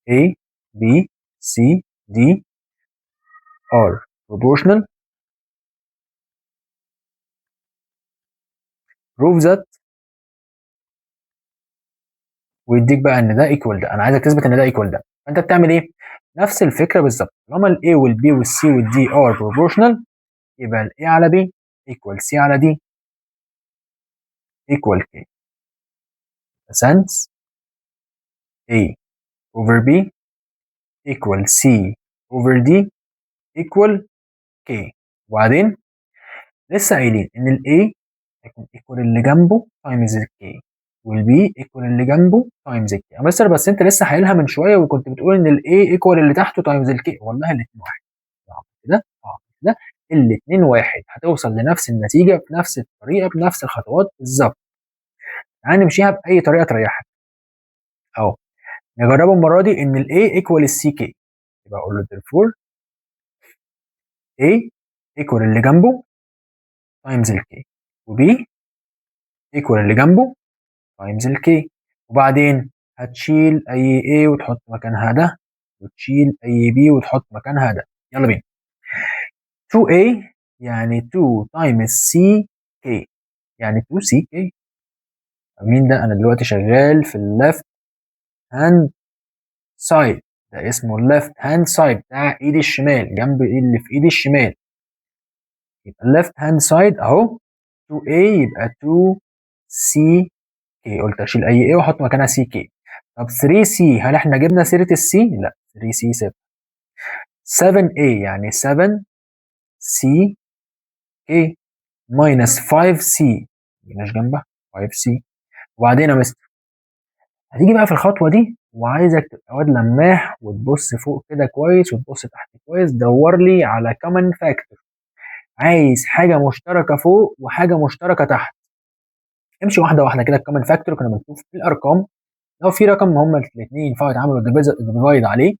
A: A B C D are proportional prove that، ويديك بقى ان ده equal ده. انا عايزك تثبت ان ده equal ده. فانت بتعمل ايه؟ نفس الفكره بالظبط. طالما ال A وال B وال C وال D are proportional يبقى ال A على B equal C على D equal K. since A over B equal C over D equal K. وبعدين لسه قايلين ان ال A هيكون equal اللي جنبه times ال K، وال B equal اللي جنبه times ال K. يا مستر بس انت لسه قايلها من شويه وكنت بتقول ان ال A equal اللي تحته times ال K. والله الاثنين واحد. كده كده الاثنين واحد، هتوصل لنفس النتيجه بنفس الطريقه بنفس الخطوات بالظبط. تعالى نمشيها باي طريقه تريحك اهو. نجربه المره دي ان الاي ايكوال السي كي، يبقى اقول له therefore A ايكوال اللي جنبه تايمز الكي، وB ايكوال اللي جنبه تايمز الكي. وبعدين هتشيل اي A وتحط مكانها ده، وتشيل اي B وتحط مكانها ده. يلا بينا. 2A يعني 2 تايمز سي كي، يعني 2 سي كي. مين ده؟ انا دلوقتي شغال في الليفت هاند سايد، ده اسمه الليفت هاند سايد بتاع ايدي الشمال، جنب اللي في ايدي الشمال. يبقى الليفت هاند سايد اهو 2A يبقى 2C كي. قلت اشيل اي A واحط مكانها سي كي. طب 3C، هل احنا جبنا سيرة السي؟ لا، 3C 7. 7A يعني 7C كي ماينس 5C، مجيناش جنبها 5C. وبعدين يا مستر هتيجي بقى في الخطوة دي وعايزك تبقى واد لماح وتبص فوق كده كويس وتبص تحت كويس، دور لي على كومن فاكتور. عايز حاجة مشتركة فوق وحاجة مشتركة تحت. امشي واحدة واحدة كده. الكومن فاكتور كنا بنشوف في الأرقام، لو في رقم هما الاثنين ينفعوا يتعاملوا ديفايد عليه،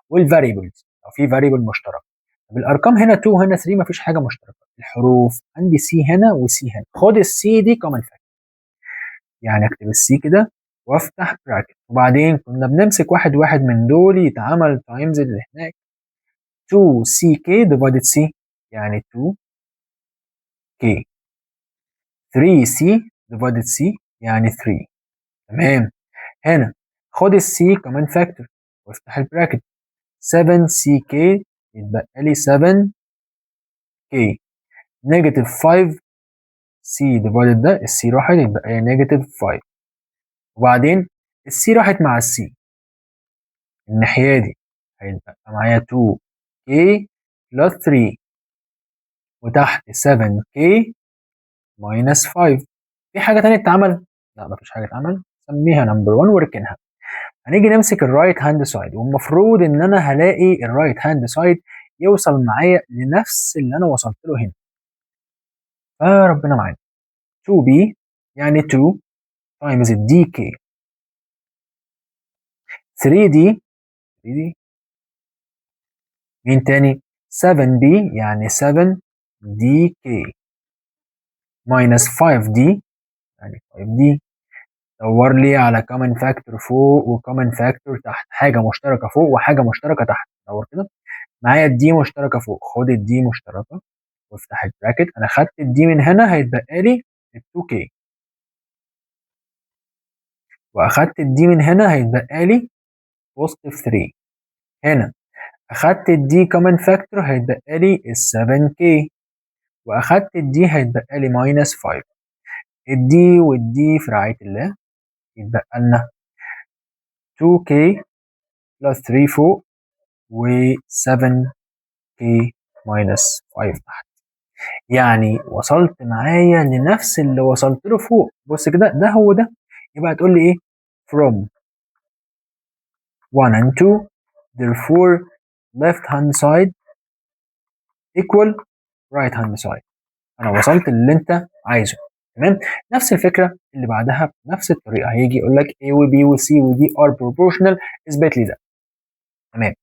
A: والفاريبلز لو في فاريبل مشترك. طب الارقام هنا 2 هنا 3 مفيش حاجه مشتركه. الحروف عندي سي هنا وسي هنا، خد السي دي كومن فاكتور، يعني اكتب السي كده وافتح براكت، وبعدين كنا بنمسك واحد واحد من دول يتعمل تايمز اللي هناك. 2 سي كي ديفايدد سي يعني 2 كي. 3 سي ديفايدد سي يعني 3. تمام. هنا خد السي كمان فاكتور وافتح البراكت. 7 سي كي يتبقى لي 7 كي. نيجاتيف 5 سي ديفايدد ده السي راحت يتبقى لي نيجاتيف 5. وبعدين السي راحت مع السي الناحية دي، هيتبقى معايا 2 كي بلس 3، وتحت 7 كي ماينس 5. في حاجة تانية اتعمل؟ لا مفيش حاجة اتعمل. سميها نمبر 1 واركنها. هنيجي نمسك الرايت هاند سايد، والمفروض ان انا هلاقي الرايت هاند سايد يوصل معايا لنفس اللي انا وصلت له هنا. فربنا معانا. 2b يعني 2 تايمز الدي كي. 3d مين تاني؟ 7b يعني 7 دي كي ماينس 5d يعني 5d. دور لي على كومن فاكتور فوق وكومن فاكتور تحت، حاجه مشتركه فوق وحاجه مشتركه تحت. دور كده. معايا الدي مشتركه فوق، خد الدي مشتركه وافتح البراكت. انا خدت الدي من هنا هيتبقى لي ال 2k، واخدت الدي من هنا هيتبقى لي بوزيتيف 3. هنا اخدت الدي كومن فاكتور هيتبقى لي ال 7k، واخدت الدي هيتبقى لي ماينس 5. الدي والدي في رعايه الله يتبقى لنا 2k بلس 3 فوق و 7k ماينس 5 تحت. يعني وصلت معايا لنفس اللي وصلت له فوق. بص كده، ده هو ده. يبقى هتقول لي ايه؟ from 1 and 2 therefore left hand side equal right hand side. انا وصلت اللي انت عايزه. تمام. نفس الفكره اللي بعدها بنفس الطريقه، هيجي يقول لك A و B و C و D are proportional، اثبت لي ده. تمام.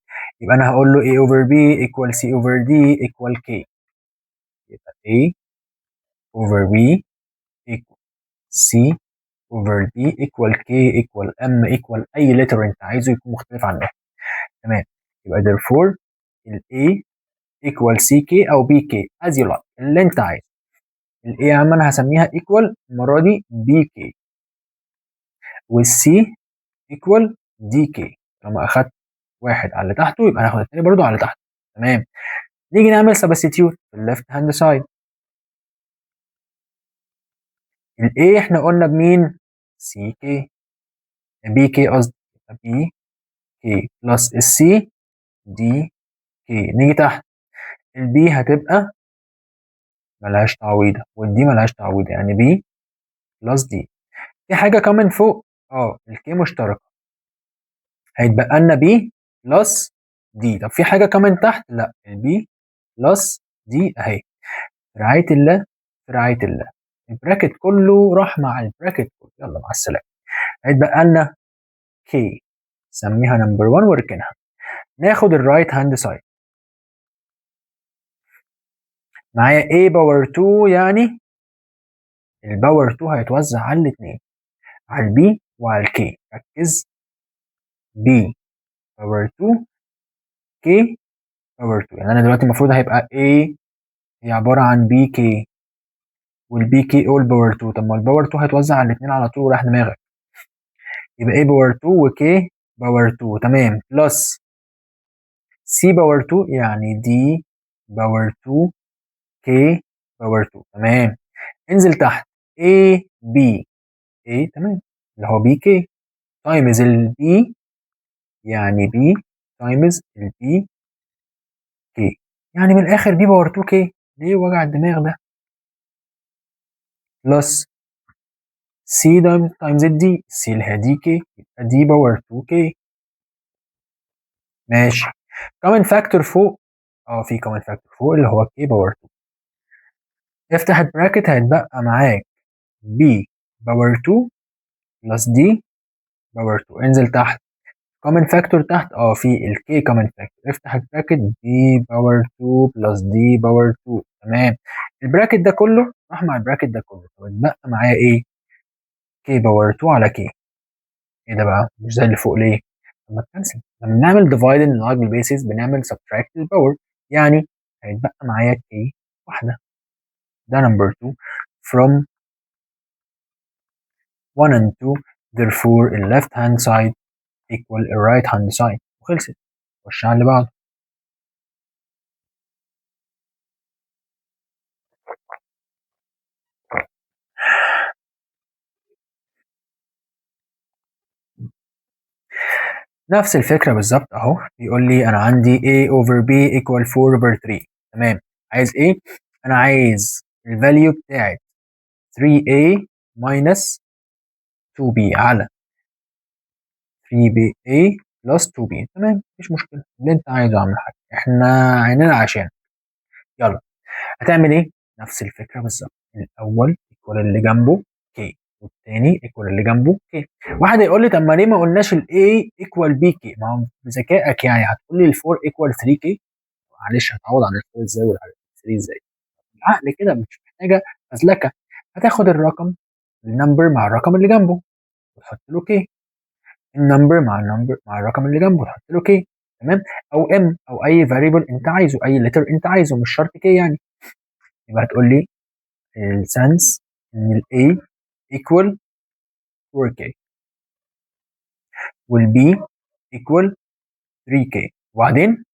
A: يبقى انا هقول له A over B equal C over D equal K. يبقى A over B equal C over D equal K equal M equal اي لتر انت عايزه يكون مختلف عن ده. تمام. يبقى therefore ال A equal CK او BK as you like، اللي انت عايزه. ال A يا عم انا هسميها equal المره دي BK، والC equal DK. لما اخدت واحد على اللي تحته يبقى هناخد التاني برضو على اللي تحته. تمام. نيجي نعمل substitute في الليفت هاند سايد. ال A احنا قلنا بمين؟ CK. BK قصدي، BK بلس ال C DK. نيجي تحت، ال B هتبقى ملهاش تعويضة والدي ملهاش تعويضة، يعني B بلس D. في حاجة كمان فوق، الكي مشتركة، هيتبقى لنا B بلس D. طب في حاجة كمان تحت؟ لا، البي بلس دي اهي. في رعاية الله، في رعاية الله. البراكت كله راح مع البراكت كله، يلا مع السلامة. هيتبقى لنا K، سميها نمبر 1 واركنها. ناخد الرايت هاند سايد، معايا A باور 2، يعني الباور 2 هيتوزع على الاثنين، على البي وعلى الكي. ركز، B باور 2 K باور 2، يعني انا دلوقتي المفروض هيبقى A هي عبارة عن BK والبي كي اول باور 2. طب ما الباور 2 هيتوزع على الاثنين على طول، راح دماغك. يبقى A باور 2 وK باور 2، تمام، بلس C باور 2 يعني D باور 2 K باور 2، تمام. انزل تحت A B A، تمام، اللي هو بي كي تايمز البي، يعني بي تايمز البي كي، يعني من الاخر بي باور 2 كي. ليه وجع الدماغ ده؟ بلس سي تايمز الدي، السي اللي هي دي كي، يبقى دي باور 2 كي. ماشي. كومن فاكتور فوق، في كومن فاكتور فوق اللي هو كي باور 2. افتح البراكت، هيتبقى معاك بي باور 2 بلس دي باور 2. انزل تحت كومن فاكتور تحت، في الكي كومن فاكتور. افتح البراكت، دي باور 2 بلس دي باور 2، تمام. البراكت ده كله راح مع البراكت ده كله، طب اتبقى معايا ايه؟ كي باور 2 على كي. ايه ده بقى مش زي اللي فوق ليه؟ لما تكنسل، لما بنعمل ديفايد ان بيسز بنعمل سبتراكت الباور، يعني هيتبقى معايا كي واحده، ده نمبر 2 from 1 and 2. therefore the left hand side equal the right hand side، وخلصت. خش على اللي بعده. نفس الفكرة بالظبط اهو، بيقول لي انا عندي A over B equal 4 over 3، تمام. عايز ايه؟ انا عايز الفاليو بتاعت 3A minus 2B على 3A plus 2B، تمام، مفيش مشكلة، اللي انت عايزه يا عم الحاج، احنا عينينا عشان. يلا، هتعمل ايه؟ نفس الفكرة بالظبط، الاول equal اللي جنبه K، والتاني equal اللي جنبه K. واحد يقول لي طب ما ليه ما قلناش ال A equal BK؟ ما هو بذكائك يعني هتقول لي ال 4 equal 3K، معلش هتعوض عن الفور ازاي والعدد 3 ازاي؟ العقل كده مش محتاجه فزلكه. هتاخد الرقم، النمبر مع الرقم اللي جنبه وتحط له كي، النمبر مع النمبر مع الرقم اللي جنبه وتحط له كي، تمام. او ام او اي فاريبل انت عايزه، اي لتر انت عايزه، مش شرط كي يعني. يبقى هتقول لي السنس ان الاي ايكوال 4K والبي ايكوال 3K. وبعدين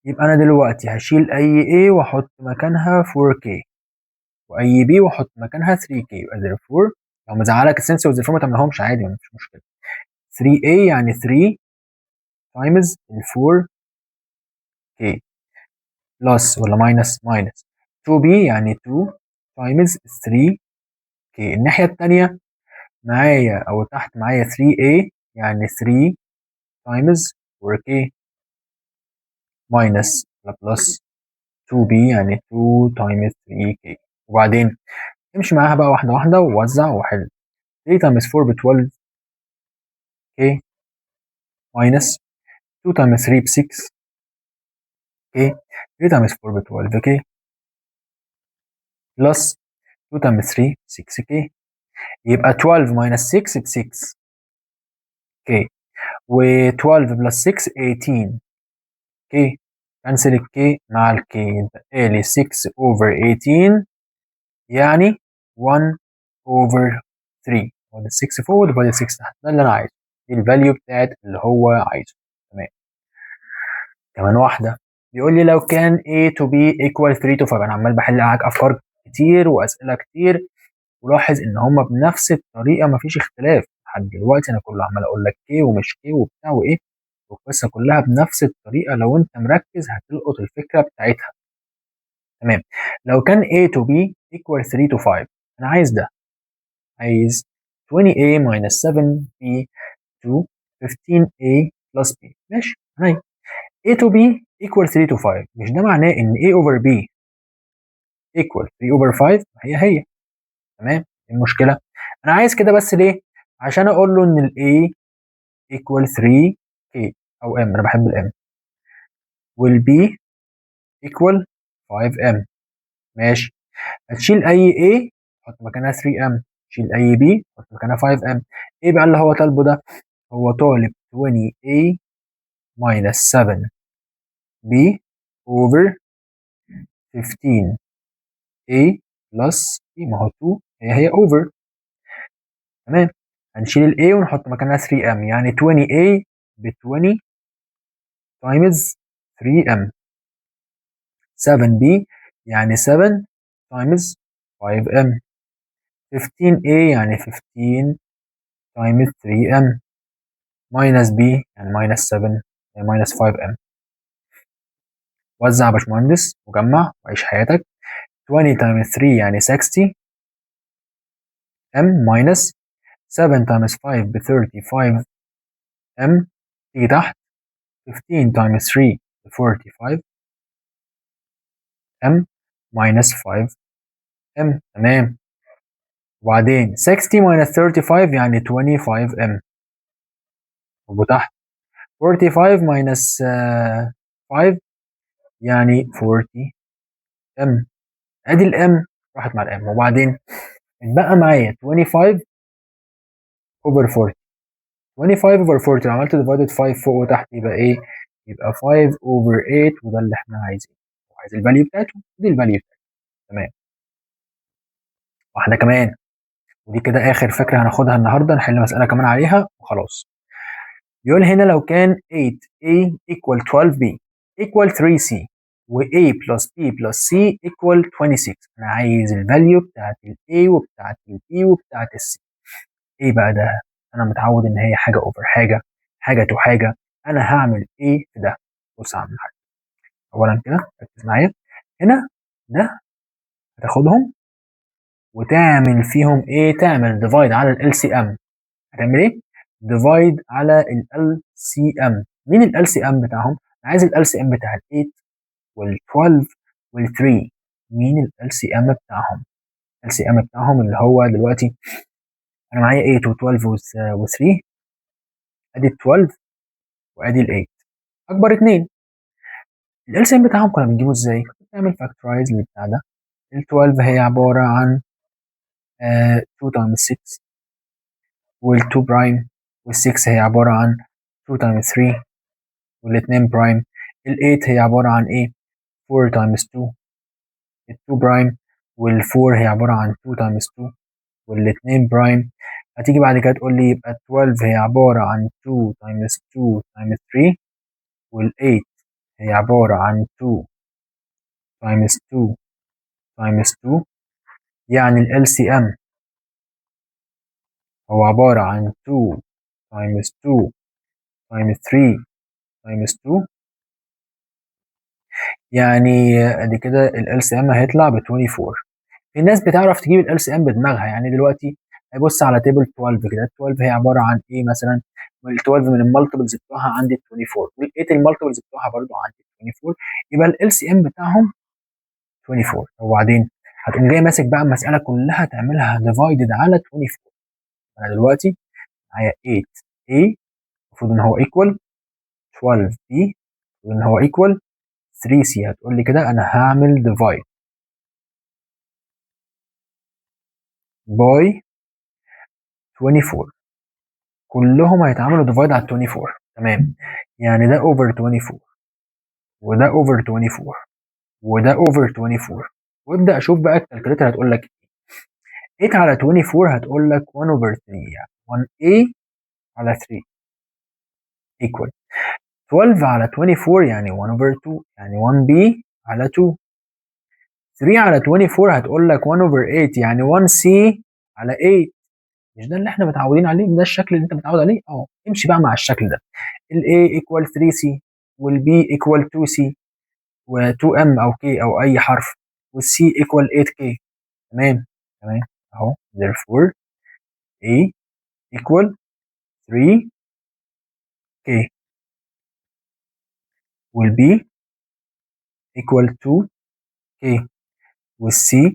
A: يبقى انا دلوقتي هشيل اي A واحط مكانها 4K، واي بي واحط مكانها 3K، يبقى therefore لو مزعلك السنس والزيرفور ما تعملهمش عادي، مفيش مشكله. 3A يعني 3 تايمز ال 4K بلس ولا ماينس 2B يعني 2 تايمز 3K. الناحيه الثانيه معايا او تحت معايا 3A يعني 3 تايمز 4K ماينس ولا بلس 2B يعني 2 تايمز 3K. وبعدين امشي معاها بقى واحده واحده ووزع وحل. 3 تايمز 4 ب 12K ماينس 2 تايمز 3 ب 6K، 3 تايمز 4 ب 12K بلس 2 تايمز 3 6K، يبقى 12 ماينس 6 ب 6K، و12 بلس 6 18K. كنسل الكي مع الكي، يبقى لي 6 اوفر 18 يعني 1 اوفر 3. وده 6 فوق وده 6 تحت، ده اللي انا عايزه، دي الفاليو بتاعت اللي هو عايزه، تمام. كمان واحدة، بيقول لي لو كان A to B equal 3 to 5. أنا عمال بحل معاك أفكار كتير وأسئلة كتير، ولاحظ إن هما بنفس الطريقة، مفيش اختلاف لحد دلوقتي. أنا كله عمال أقول لك K ومش K وبتاع وإيه، والقصة كلها بنفس الطريقة. لو أنت مركز هتلقط الفكرة بتاعتها، تمام. لو كان A to B equal 3 to 5، أنا عايز ده، عايز 20A minus 7B to 15A plus B. ماشي، هاي A to B equal 3 to 5، مش ده معناه ان A over B equal 3 over 5؟ هي تمام. إيه المشكلة؟ أنا عايز كده بس ليه؟ عشان أقول له إن ال A equal 3K أو M، أنا بحب ال M، وال B equal 5M. ماشي. هتشيل أي A حط مكانها 3M، تشيل أي B حط مكانها 5M. إيه بقى اللي هو طالبه ده؟ هو طالب 20A minus 7B over 15A plus B، ما هو 2 هي over. تمام. هنشيل ال A ونحط مكانها 3M، يعني 20A ب 20 times 3M. 7B يعني 7 times 5M. 15A يعني 15 times 3M minus B يعني minus 7 يعني minus 5M. وزع يا باشمهندس وجمع وعيش حياتك. 20 times 3 يعني 60M minus 7 times 5 ب 35M. تيجي تحت 15 times 3 ب 45M minus 5M. تمام. وبعدين 60 minus 35 يعني 25M. وتحت 45 minus 5 يعني 40M. ادي الام راحت مع الام. وبعدين اتبقى معايا 25 over 40. 25 over 40 لو عملت divided 5 فوق وتحت يبقى ايه؟ يبقى 5 over 8، وده اللي احنا عايزينه. وعايز الفاليو بتاعته، دي الفاليو بتاعته. تمام. واحده كمان، ودي كده اخر فكره هناخدها النهارده، نحل مساله كمان عليها وخلاص. بيقول هنا لو كان 8a equal 12b equal 3c و a plus b plus c equal 26. انا عايز الفاليو بتاعت ال a وبتاعت ال b وبتاعت ال c. ايه بقى ده؟ انا متعود ان هي حاجه اوفر حاجه، حاجه تو حاجه. انا هعمل ايه في ده؟ بص يا عم الحاج، اولا كده ركز معايا. هنا ده هتاخدهم وتعمل فيهم ايه؟ تعمل ديفايد على ال LCM. هتعمل ايه؟ ديفايد على ال LCM. مين ال LCM بتاعهم؟ انا عايز ال LCM بتاع ال 8 وال 12 وال 3. مين ال LCM بتاعهم؟ ال LCM بتاعهم اللي هو دلوقتي انا معايا 8 و 12 و 3. ادي ال 12 وادي ال 8 اكبر اتنين. ال LCM بتاعهم كنا بنجيبه ازاي؟ كنت بنعمل فاكتورايز للبتاع ده. ال 12 هي عباره عن 2 times 6، وال 2 برايم، وال 6 هي عباره عن 2 times 3، والاثنين برايم. ال 8 هي عباره عن ايه؟ 4 times 2، ال 2 برايم. وال 4 هي عباره عن 2 times 2 والاثنين برايم. هتيجي بعد كده تقول لي يبقى 12 هي عباره عن 2 times 2 times 3، وال 8 هي عباره عن 2 times 2 times 2. يعني ال LCM هو عبارة عن 2 times 2 times 3 times 2. يعني ادي كده ال LCM هيطلع ب 24. في ناس بتعرف تجيب ال LCM بدماغها، يعني دلوقتي هيبص على تيبل 12 كده. ال 12 هي عبارة عن ايه مثلا؟ ال 12 من المالتيبلز بتوعها عندي 24، وال 8 المالتيبلز بتوعها برضو عندي 24. يبقى ال LCM بتاعهم 24. وبعدين هتقوم جاي ماسك بقى المسألة كلها تعملها ديفايدد على 24. انا دلوقتي معايا 8A المفروض ان هو ايكوال 12B وان هو ايكوال 3C. هتقول لي كده انا هعمل ديفايد باي 24. كلهم هيتعملوا ديفايد على 24. تمام. يعني ده اوفر 24 وده اوفر 24 وده اوفر 24. وابدا اشوف بقى الكالكوليتر هتقول لك ايه. 8 على 24 هتقول لك 1 اوفر 3، يعني 1A على 3 ايكوال 12 على 24 يعني 1 اوفر 2 يعني 1B على 2. 3 على 24 هتقول لك 1 over 8 يعني 1C على 8. مش ده اللي احنا متعودين عليه؟ ده الشكل اللي انت متعود عليه؟ اه، امشي بقى مع الشكل ده. ال A equal 3C وال B equal 2C و 2M او K او اي حرف، وال C equal 8K. تمام. تمام. اهو therefore A equal 3K وال B equal 2K وال C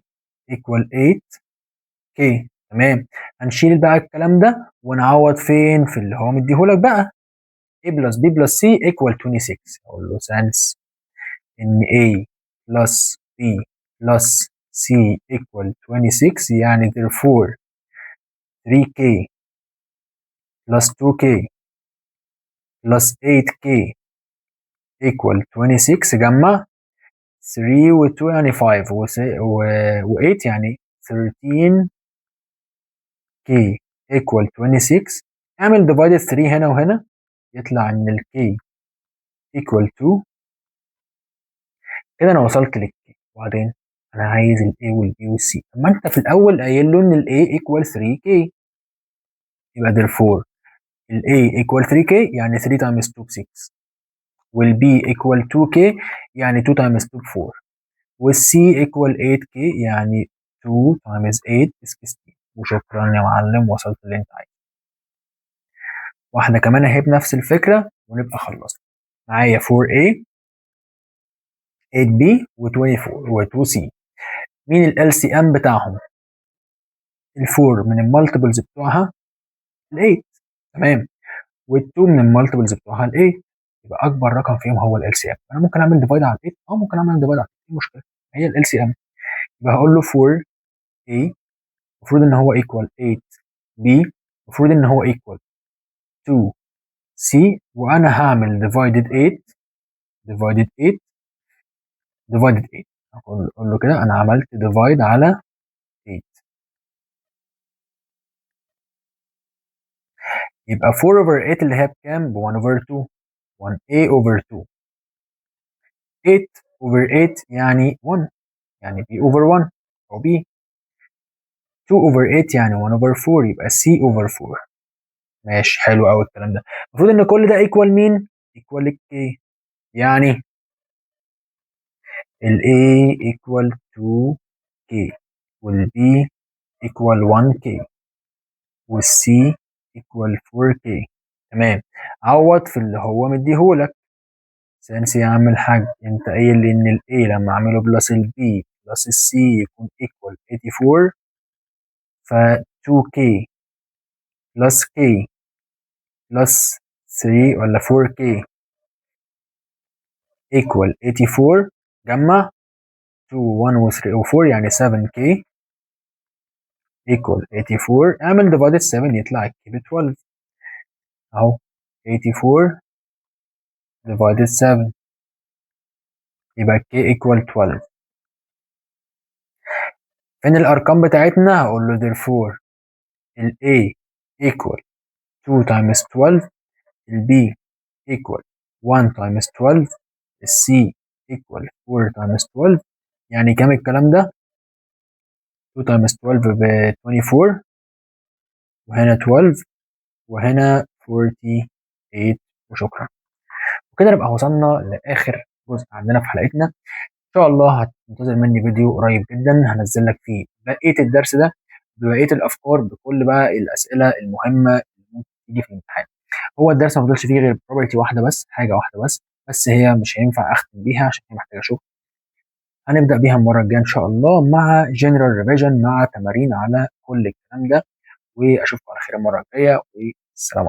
A: equal 8K k. تمام. هنشيل بقى الكلام ده ونعوض فين؟ في اللي هو مديهولك بقى. a plus b plus c equal 26. اقول له since ان a plus b plus c equal 26 يعني therefore 3k plus 2k plus 8k equal 26. جمع 3 و 2 يعني 5 و 8 يعني 13k equal 26. اعمل divided 3 هنا وهنا يطلع ان ال k equal 2. كده انا وصلت لل k. وبعدين انا عايز ال a وال b وال c. طب ما انت في الاول قايل له ان ال a equal 3k. يبقى therefore ال a equal 3k يعني 3 times 2 ب 6. وال b equal 2k يعني 2 times 2 ب 4. وال c equal 8k يعني 2 times 8 ب 16. وشكرا يا معلم، وصلت اللي انت عايزه. واحدة كمان اهي بنفس الفكرة ونبقى خلصنا. معايا 4a 8b و24 و2c. مين ال LCM بتاعهم؟ ال 4 من المالتيبلز بتوعها ال 8. تمام. وال 2 من المالتيبلز بتوعها ال 8. يبقى اكبر رقم فيهم هو ال LCM. انا ممكن اعمل ديفايد على 8. ممكن اعمل ديفايد على 8. ايه المشكلة؟ هي ال LCM. يبقى هقول له 4a المفروض ان هو equal 8b المفروض ان هو equal 2c. وانا هعمل divided 8 divided 8 divided 8. اقول له كده انا عملت divide على 8. يبقى 4 over 8 اللي هي بكام؟ ب 1 over 2. 1a over 2. 8 over 8 يعني 1 يعني b over 1 او b. 2 over 8 يعني 1 over 4 يبقى c over 4. ماشي، حلو قوي الكلام ده. المفروض ان كل ده equal مين؟ equal ال k. يعني ال a equal 2k وال b equal 1k وال c equal 4k. تمام. عوض في اللي هو مديهولك. سنس يا عم الحاج، انت قايل لي ان ال A لما اعمله بلس ال B بلس ال C يكون equal 84. ف 2K بلس K بلس 3 ولا 4K equal 84. جمع 2 1 و 3 و 4 يعني 7K equal 84. اعمل divided 7 يطلع الكي ب 12 اهو. 84 divided 7 يبقى K equal 12. فين الارقام بتاعتنا؟ هقول له therefore ال A equal 2 times 12. ال B equal 1 times 12. ال C equal 4 times 12. يعني كام الكلام ده؟ 2 times 12 ب 24 وهنا 12 وهنا 48. وشكرا. وكده نبقى وصلنا لآخر جزء عندنا في حلقتنا. إن شاء الله هتنتظر مني فيديو قريب جدا هنزل لك فيه بقية الدرس ده ببقية الأفكار بكل بقى الأسئلة المهمة اللي ممكن تيجي في الامتحان. هو الدرس ما فضلش فيه غير بروبرتي واحدة بس، حاجة واحدة بس. بس هي مش هينفع أختم بيها عشان هي محتاجة شغل. هنبدأ بيها المرة الجاية إن شاء الله مع جنرال ريفيجن مع تمارين على كل الكلام ده. وأشوفكم على خير المرة الجاية، والسلام عليكم.